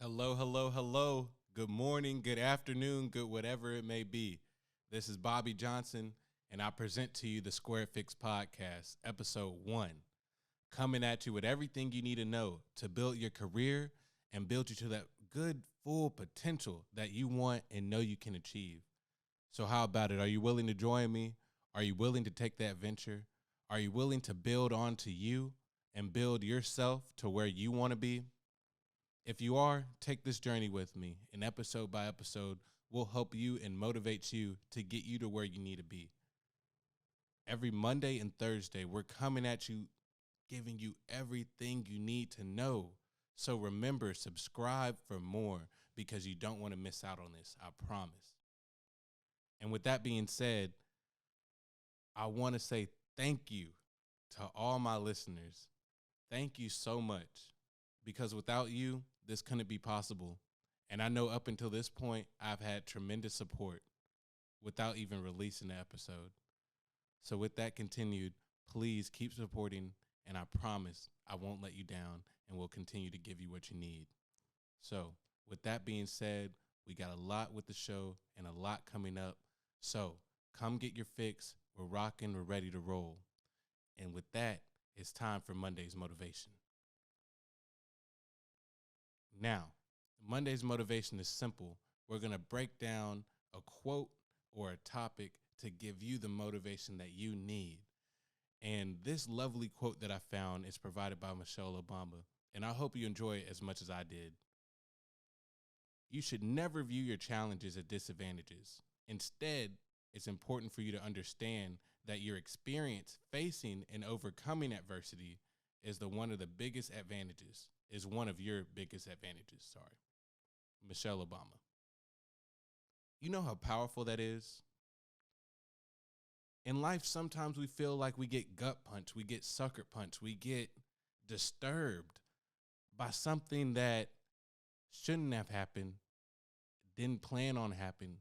Hello, hello, hello. Good morning, good afternoon, good whatever it may be. This is Bobby Johnson, and I present to you the Square Fix Podcast, Episode 1, coming at you with everything you need to know to build your career and build you to that good, full potential that you want and know you can achieve. So how about it? Are you willing to join me? Are you willing to take that venture? Are you willing to build onto you and build yourself to where you want to be? If you are, take this journey with me, and episode by episode, we'll help you and motivate you to get you to where you need to be. Every Monday and Thursday, we're coming at you, giving you everything you need to know. So remember, subscribe for more because you don't want to miss out on this, I promise. And with that being said, I want to say thank you to all my listeners. Thank you so much, because without you, this couldn't be possible. And I know up until this point, I've had tremendous support without even releasing the episode. So with that continued, please keep supporting, and I promise I won't let you down and will continue to give you what you need. So with that being said, we got a lot with the show and a lot coming up. So come get your fix. We're rocking. We're ready to roll. And with that, it's time for Monday's motivation. Now, Monday's motivation is simple. We're going to break down a quote or a topic to give you the motivation that you need. And this lovely quote that I found is provided by Michelle Obama, and I hope you enjoy it as much as I did. You should never view your challenges as disadvantages. Instead, it's important for you to understand that your experience facing and overcoming adversity is one of your biggest advantages. Michelle Obama. You know how powerful that is? In life, sometimes we feel like we get gut punched, we get sucker punched, we get disturbed by something that shouldn't have happened, didn't plan on happen,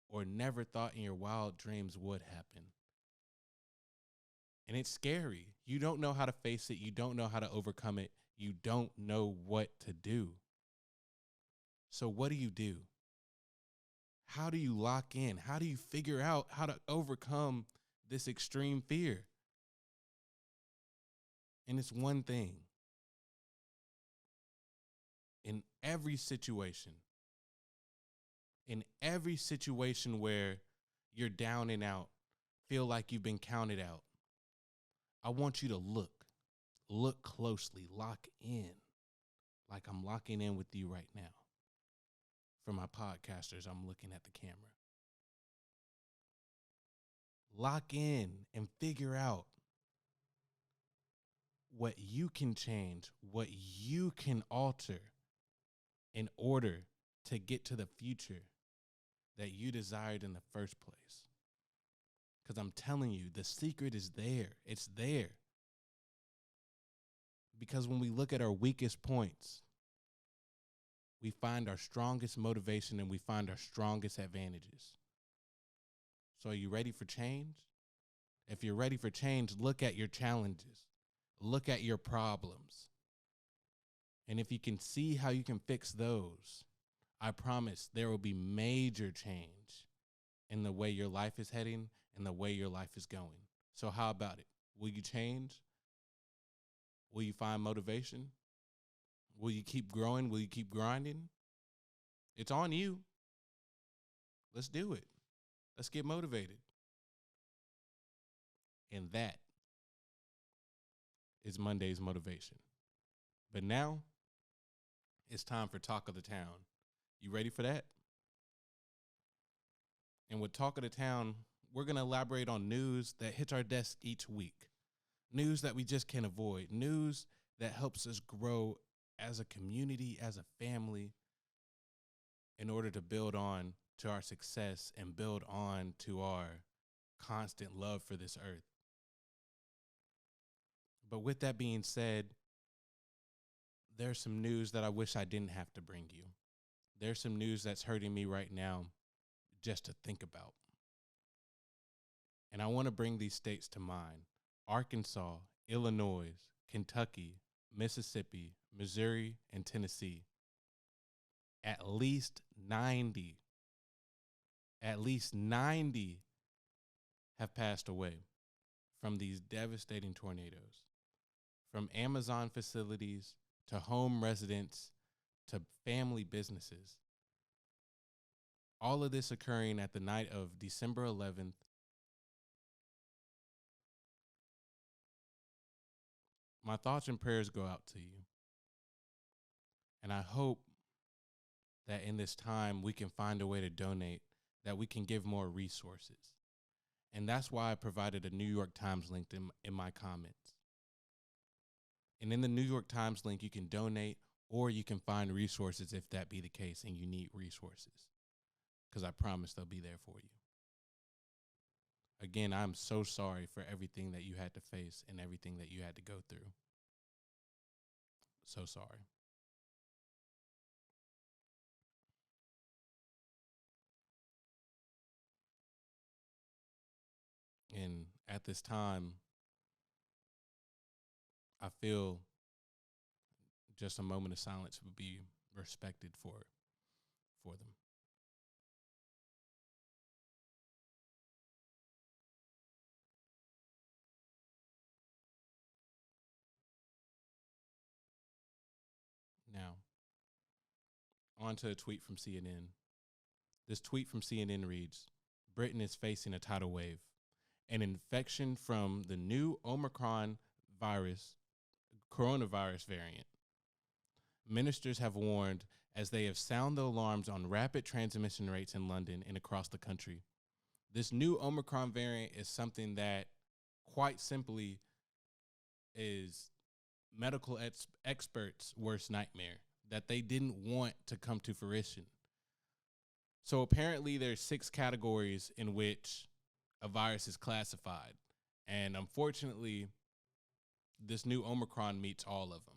or never thought in your wild dreams would happen. And it's scary. You don't know how to face it. You don't know how to overcome it. You don't know what to do. So what do? How do you lock in? How do you figure out how to overcome this extreme fear? And it's one thing. In every situation where you're down and out, feel like you've been counted out, I want you to look closely, lock in, like I'm locking in with you right now. For my podcasters, I'm looking at the camera. Lock in and figure out what you can change, what you can alter in order to get to the future that you desired in the first place. Because I'm telling you, the secret is there. It's there. Because when we look at our weakest points, we find our strongest motivation and we find our strongest advantages. So are you ready for change? If you're ready for change, look at your challenges. Look at your problems. And if you can see how you can fix those, I promise there will be major change in the way your life is heading and the way your life is going. So how about it? Will you change? Will you find motivation? Will you keep growing? Will you keep grinding? It's on you. Let's do it. Let's get motivated. And that is Monday's motivation. But now it's time for Talk of the Town. You ready for that? And with Talk of the Town, we're going to elaborate on news that hits our desk each week. News that we just can't avoid. News that helps us grow as a community, as a family, in order to build on to our success and build on to our constant love for this earth. But with that being said, there's some news that I wish I didn't have to bring you. There's some news that's hurting me right now just to think about. And I want to bring these states to mind: Arkansas, Illinois, Kentucky, Mississippi, Missouri, and Tennessee. at least 90 have passed away from these devastating tornadoes, from Amazon facilities to home residents to family businesses. All of this occurring at the night of December 11th. My thoughts and prayers go out to you. And I hope that in this time we can find a way to donate, that we can give more resources. And that's why I provided a New York Times link in my comments. And in the New York Times link, you can donate or you can find resources if that be the case and you need resources. Because I promise they'll be there for you. Again, I'm so sorry for everything that you had to face and everything that you had to go through. So sorry. And at this time, I feel just a moment of silence would be respected for them. Now, on to a tweet from CNN. This tweet from CNN reads, Britain is facing a tidal wave. An infection from the new Omicron coronavirus variant. Ministers have warned as they have sounded the alarms on rapid transmission rates in London and across the country. This new Omicron variant is something that quite simply is medical experts' worst nightmare, that they didn't want to come to fruition. So apparently there's 6 categories in which a virus is classified. And unfortunately, this new Omicron meets all of them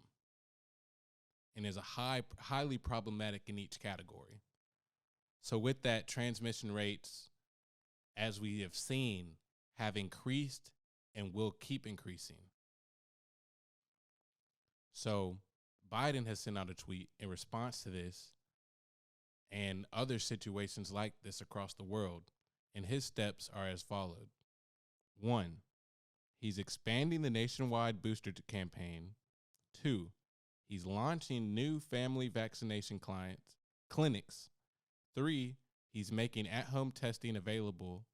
and is highly problematic in each category. So with that, transmission rates, as we have seen, have increased and will keep increasing. So Biden has sent out a tweet in response to this and other situations like this across the world. And his steps are as followed. 1, he's expanding the nationwide booster campaign. 2, he's launching new family vaccination clinics. 3, he's making at-home testing available.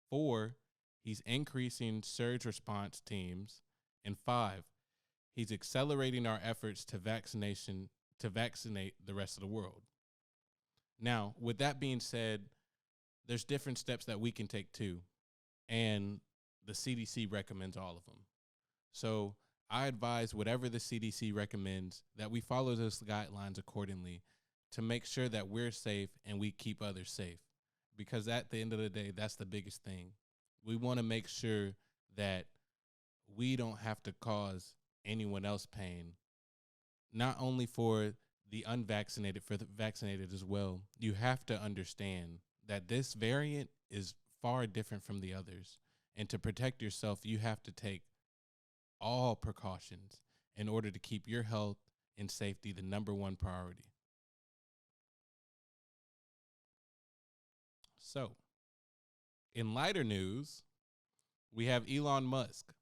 4, he's increasing surge response teams. And 5, he's accelerating our efforts to vaccinate the rest of the world. Now, with that being said, there's different steps that we can take too, and the CDC recommends all of them. So I advise whatever the CDC recommends that we follow those guidelines accordingly to make sure that we're safe and we keep others safe. Because at the end of the day, that's the biggest thing. We want to make sure that we don't have to cause anyone else pain, not only for the unvaccinated, for the vaccinated as well. You have to understand that this variant is far different from the others. And to protect yourself, you have to take all precautions in order to keep your health and safety the number one priority. So, in lighter news, we have Elon Musk.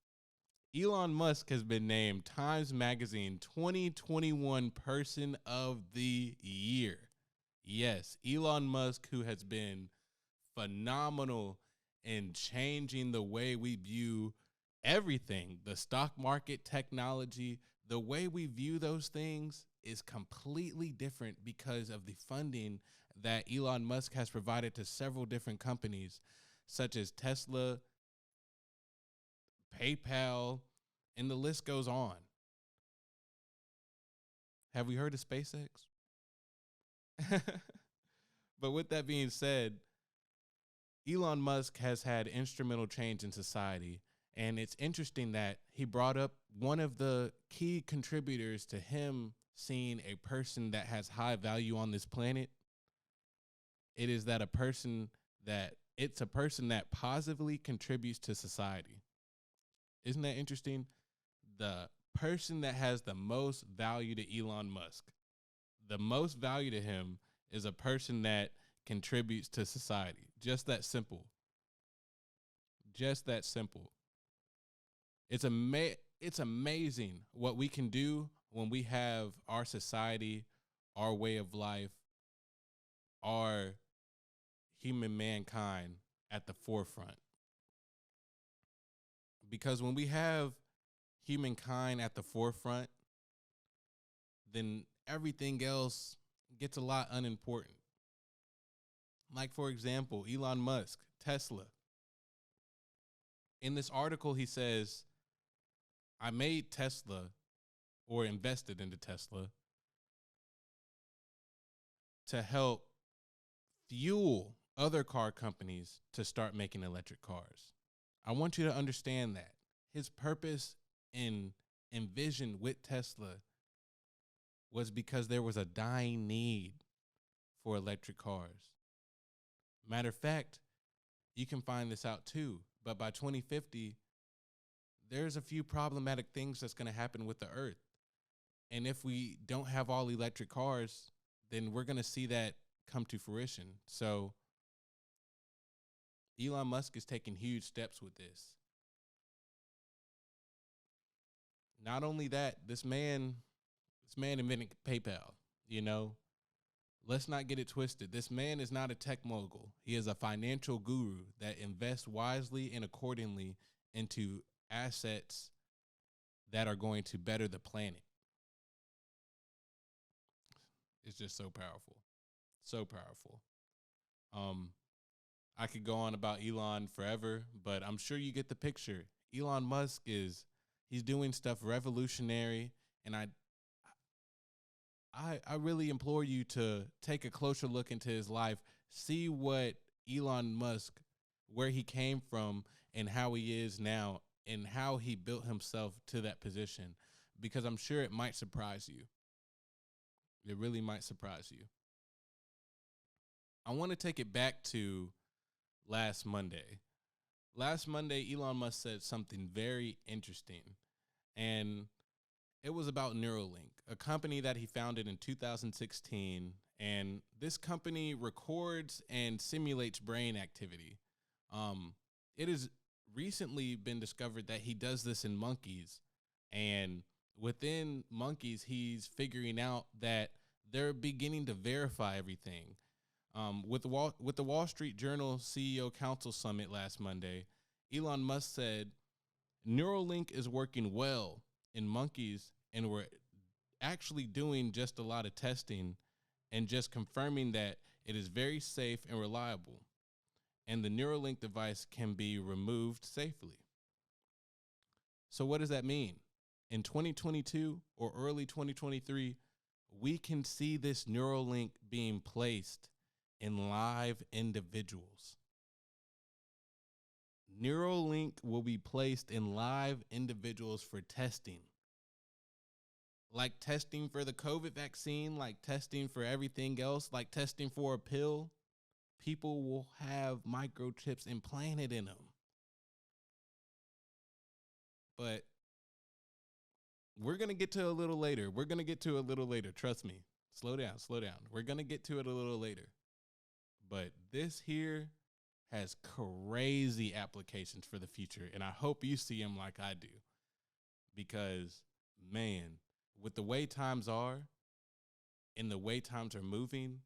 Elon Musk has been named Times Magazine 2021 Person of the Year. Yes, Elon Musk, who has been phenomenal in changing the way we view everything, the stock market, technology, the way we view those things is completely different because of the funding that Elon Musk has provided to several different companies, such as Tesla, PayPal, and the list goes on. Have we heard of SpaceX? But with that being said, Elon Musk has had instrumental change in society. And it's interesting that he brought up one of the key contributors to him seeing a person that has high value on this planet. It is that it's a person that positively contributes to society. Isn't that interesting? The person that has the most value to Elon Musk, the most value to him is a person that contributes to society. Just that simple. Just that simple. It's amazing what we can do when we have our society, our way of life, our human mankind at the forefront. Because when we have humankind at the forefront, then everything else gets a lot unimportant. Like, for example, Elon Musk, Tesla. In this article, he says, I made Tesla or invested into Tesla to help fuel other car companies to start making electric cars. I want you to understand that. His purpose and vision with Tesla was because there was a dying need for electric cars. Matter of fact, you can find this out too, but by 2050, there's a few problematic things that's going to happen with the earth. And if we don't have all electric cars, then we're going to see that come to fruition. So Elon Musk is taking huge steps with this. Not only that, this man invented PayPal, you know. Let's not get it twisted. This man is not a tech mogul. He is a financial guru that invests wisely and accordingly into assets that are going to better the planet. It's just so powerful. So powerful. I could go on about Elon forever, but I'm sure you get the picture. Elon Musk he's doing stuff revolutionary, and I really implore you to take a closer look into his life, see what Elon Musk, where he came from and how he is now and how he built himself to that position, because I'm sure it might surprise you. It really might surprise you. I want to take it back to last Monday. Last Monday, Elon Musk said something very interesting, and it was about Neuralink, a company that he founded in 2016, and this company records and simulates brain activity. It has recently been discovered that he does this in monkeys, and within monkeys, he's figuring out that they're beginning to verify everything. With the Wall Street Journal CEO Council Summit last Monday, Elon Musk said, Neuralink is working well in monkeys, and we're actually doing just a lot of testing and just confirming that it is very safe and reliable, and the Neuralink device can be removed safely. So what does that mean? In 2022 or early 2023, we can see this Neuralink being placed in live individuals. Neuralink will be placed in live individuals for testing. Like testing for the COVID vaccine, like testing for everything else, like testing for a pill. People will have microchips implanted in them. But we're going to get to it a little later. Trust me. Slow down. We're going to get to it a little later. But this here has crazy applications for the future, and I hope you see them like I do. Because, man, with the way times are and the way times are moving,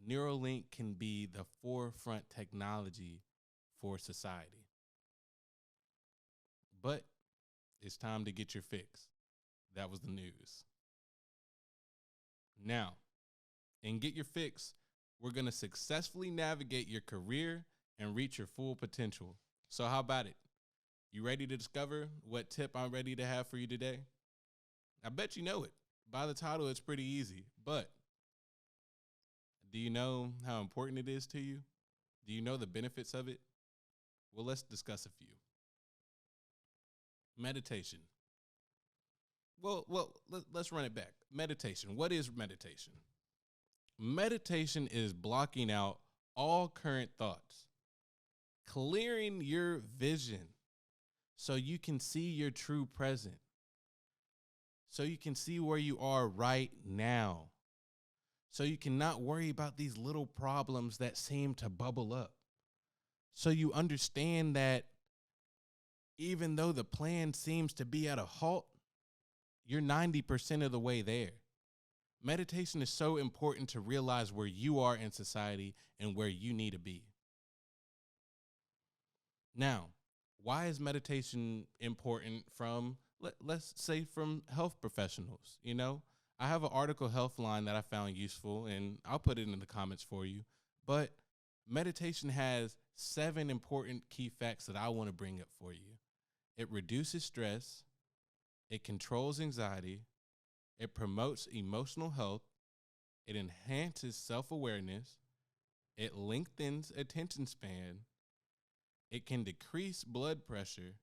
Neuralink can be the forefront technology for society. But it's time to get your fix. That was the news. Now, in Get Your Fix, we're going to successfully navigate your career and reach your full potential. So how about it? You ready to discover what tip I'm ready to have for you today? I bet you know it. By the title, it's pretty easy. But do you know how important it is to you? Do you know the benefits of it? Well, let's discuss a few. Meditation. Well, let's run it back. Meditation. What is meditation? Meditation is blocking out all current thoughts, clearing your vision so you can see your true present, so you can see where you are right now, So you cannot worry about these little problems that seem to bubble up. So you understand that even though the plan seems to be at a halt, you're 90% of the way there. Meditation is so important to realize where you are in society and where you need to be. Now, why is meditation important from, let's say, from health professionals? You know, I have an article, Healthline, that I found useful, and I'll put it in the comments for you. But meditation has 7 important key facts that I want to bring up for you. It reduces stress. It controls anxiety. It promotes emotional health. It enhances self-awareness. It lengthens attention span. It can decrease blood pressure.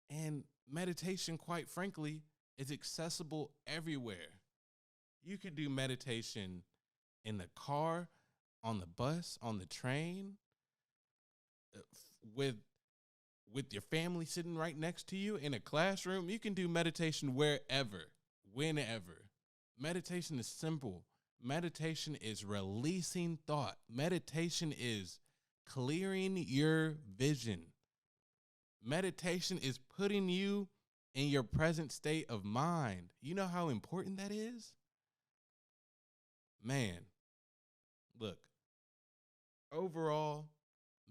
And meditation, quite frankly, is accessible everywhere. You can do meditation in the car, on the bus, on the train, with your family sitting right next to you in a classroom. You can do meditation wherever, whenever. Meditation is simple. Meditation is releasing thought. Meditation is clearing your vision. Meditation is putting you in your present state of mind. You know how important that is? Man, look, overall,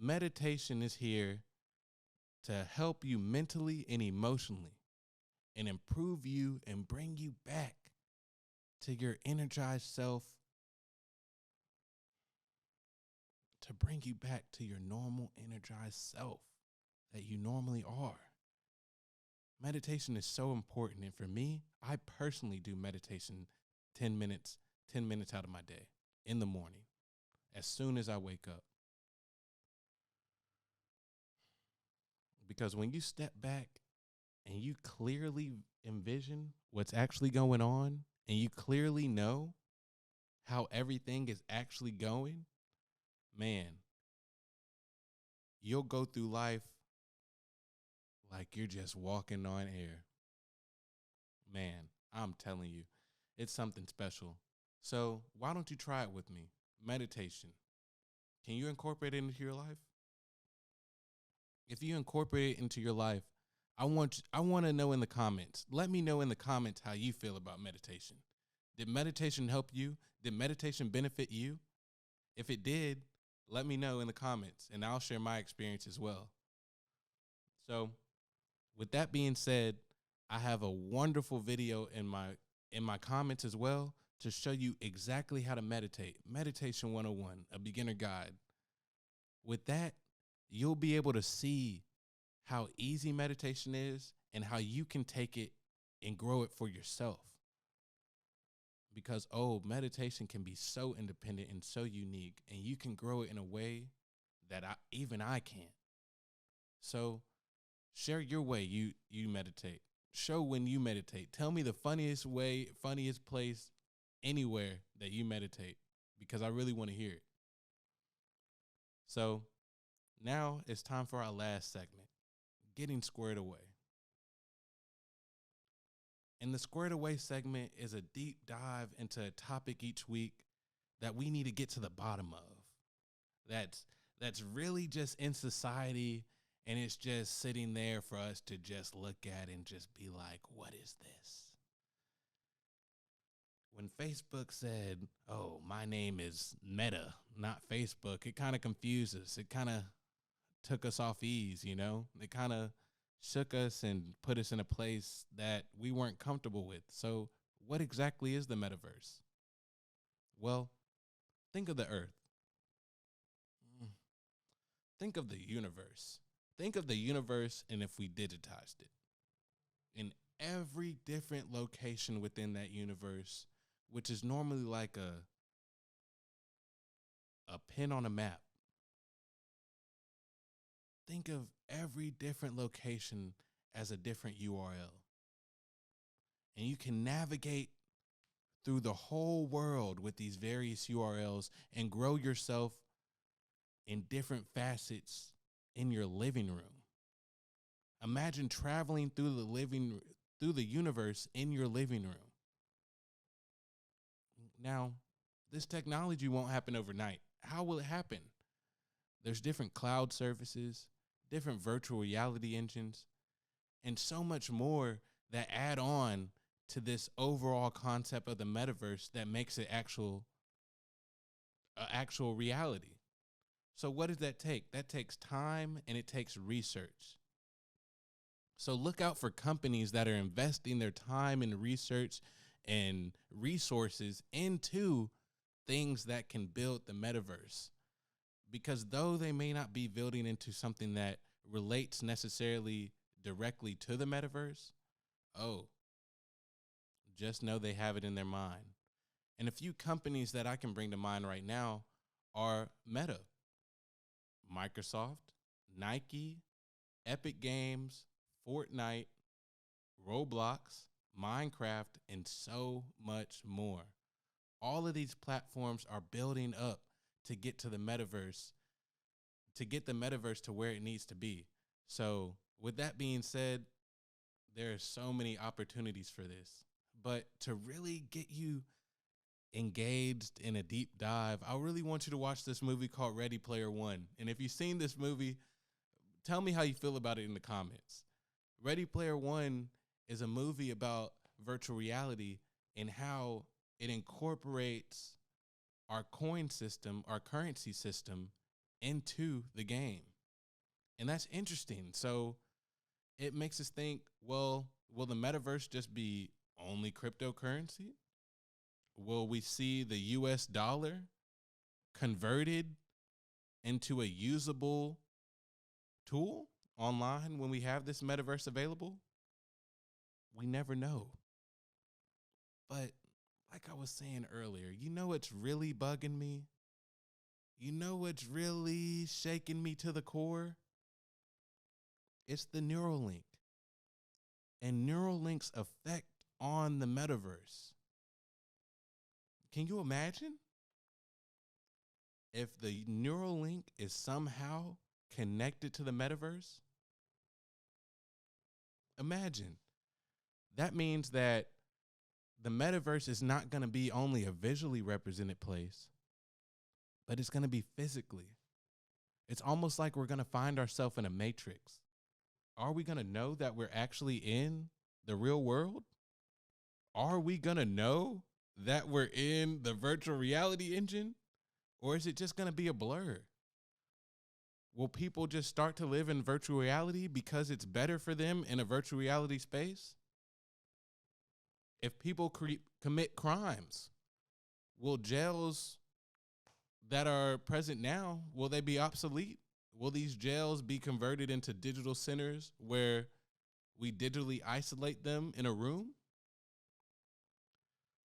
meditation is here to help you mentally and emotionally and improve you and bring you back to your energized self, to bring you back to your normal energized self that you normally are. Meditation is so important. And for me, I personally do meditation 10 minutes out of my day in the morning, as soon as I wake up. Because when you step back and you clearly envision what's actually going on, and you clearly know how everything is actually going, man, you'll go through life like you're just walking on air. Man, I'm telling you, it's something special. So why don't you try it with me? Meditation. Can you incorporate it into your life? If you incorporate it into your life, I want to know in the comments. Let me know in the comments how you feel about meditation. Did meditation help you? Did meditation benefit you? If it did, let me know in the comments, and I'll share my experience as well. So, with that being said, I have a wonderful video in my comments as well to show you exactly how to meditate. Meditation 101, a beginner guide. With that, you'll be able to see how easy meditation is and how you can take it and grow it for yourself. Because, meditation can be so independent and so unique, and you can grow it in a way that I can't. So share your way you meditate. Show when you meditate. Tell me the funniest place anywhere that you meditate, because I really want to hear it. So now it's time for our last segment, getting squared away. And the squared away segment is a deep dive into a topic each week that we need to get to the bottom of. That's really just in society, and it's just sitting there for us to just look at and just be like, what is this? When Facebook said, my name is Meta, not Facebook, it kind of confused us. It kind of took us off ease, you know? It kind of shook us and put us in a place that we weren't comfortable with. So what exactly is the metaverse? Well, think of the earth. Think of the universe. Think of the universe, and if we digitized it. In every different location within that universe, which is normally like a pin on a map. Think of every different location as a different URL. And you can navigate through the whole world with these various URLs and grow yourself in different facets in your living room. Imagine traveling through the universe in your living room. Now, This technology won't happen overnight. How will it happen? There's different cloud services, different virtual reality engines, and so much more that add on to this overall concept of the metaverse that makes it actual reality. So what does that take? That takes time and it takes research. So look out for companies that are investing their time and research and resources into things that can build the metaverse. Because though they may not be building into something that relates necessarily directly to the metaverse, just know they have it in their mind. And a few companies that I can bring to mind right now are Meta, Microsoft, Nike, Epic Games, Fortnite, Roblox, Minecraft, and so much more. All of these platforms are building up to get to the metaverse, to get the metaverse to where it needs to be. So with that being said, there are so many opportunities for this. But to really get you engaged in a deep dive, I really want you to watch this movie called Ready Player One. And if you've seen this movie, tell me how you feel about it in the comments. Ready Player One is a movie about virtual reality and how it incorporates our coin system, our currency system, into the game. And that's interesting. So it makes us think, well, will the metaverse just be only cryptocurrency? Will we see the US dollar converted into a usable tool online when we have this metaverse available? We never know. But like I was saying earlier, you know what's really bugging me? You know what's really shaking me to the core? It's the Neuralink and Neuralink's effect on the metaverse. Can you imagine if the Neuralink is somehow connected to the metaverse? Imagine. That means that the metaverse is not going to be only a visually represented place, but it's going to be physically. It's almost like we're going to find ourselves in a matrix. Are we going to know that we're actually in the real world? Are we going to know that we're in the virtual reality engine? Or is it just going to be a blur? Will people just start to live in virtual reality because it's better for them in a virtual reality space? If people commit crimes, will jails that are present now, will they be obsolete? Will these jails be converted into digital centers where we digitally isolate them in a room?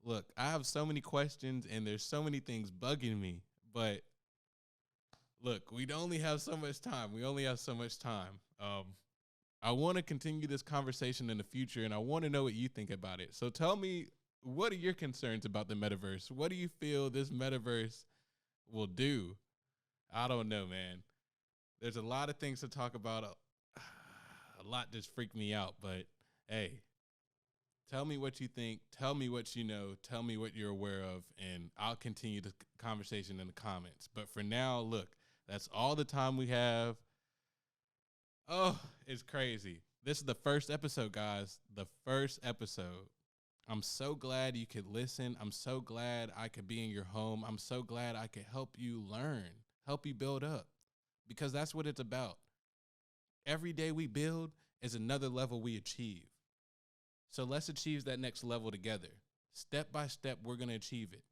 Look, I have so many questions and there's so many things bugging me, but look, we only have so much time. I want to continue this conversation in the future, and I want to know what you think about it. So tell me, what are your concerns about the metaverse? What do you feel this metaverse will do? I don't know, man. There's a lot of things to talk about. A lot just freaked me out, but hey, tell me what you think. Tell me what you know. Tell me what you're aware of, and I'll continue the conversation in the comments. But for now, look, that's all the time we have. Oh, it's crazy. This is the first episode, guys. The first episode. I'm so glad you could listen. I'm so glad I could be in your home. I'm so glad I could help you learn, help you build up, because that's what it's about. Every day we build is another level we achieve. So let's achieve that next level together. Step by step, we're going to achieve it.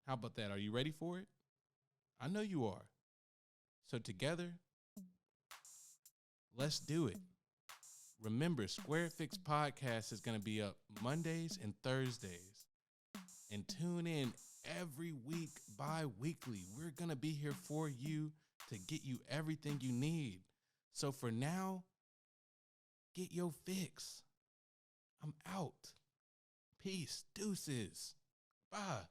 How about that? Are you ready for it? I know you are. So together, let's do it. Remember, Square Fix Podcast is going to be up Mondays and Thursdays. And tune in every week, bi-weekly. We're going to be here for you to get you everything you need. So for now, get your fix. I'm out. Peace. Deuces. Bye.